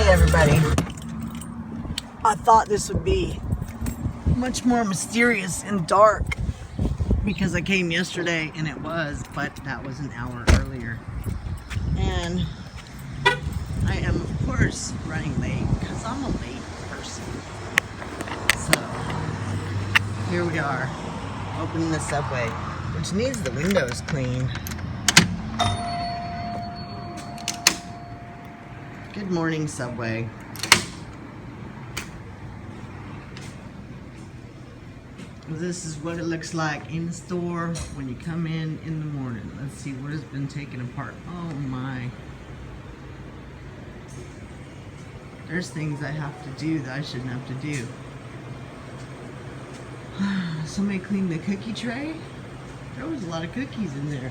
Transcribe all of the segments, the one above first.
everybody. I thought this would be much more mysterious and dark because I came yesterday and it was, but that was an hour earlier. And I am, of course, running late because I'm a late person. So, here we are, opening the Subway, which needs the windows cleaned. Good morning, Subway. This is what it looks like in the store when you come in the morning. Let's see what has been taken apart. Oh my. There's things I have to do that I shouldn't have to do. Somebody cleaned the cookie tray. There was a lot of cookies in there.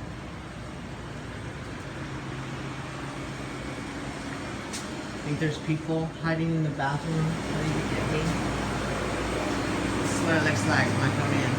I think there's people hiding in the bathroom trying to get me. This is what it looks like when I come in.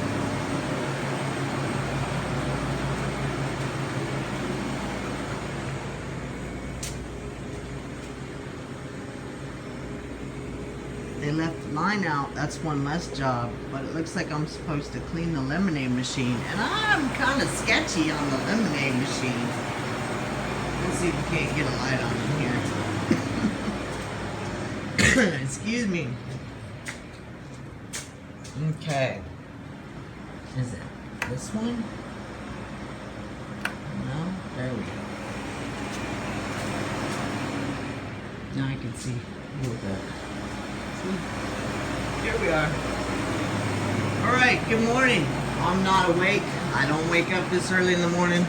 They left the line out. That's one less job. But it looks like I'm supposed to clean the lemonade machine. And I'm kind of sketchy on the lemonade machine. Let's see if we can't get a light on in here. Excuse me. Okay. Is it this one? No? There we go. Now I can see a little bit. See? Here we are. Alright, good morning. I'm not awake. I don't wake up this early in the morning.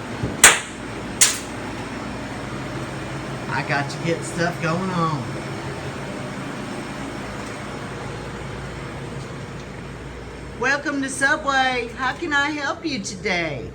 I got to get stuff going on. Welcome to Subway. How can I help you today?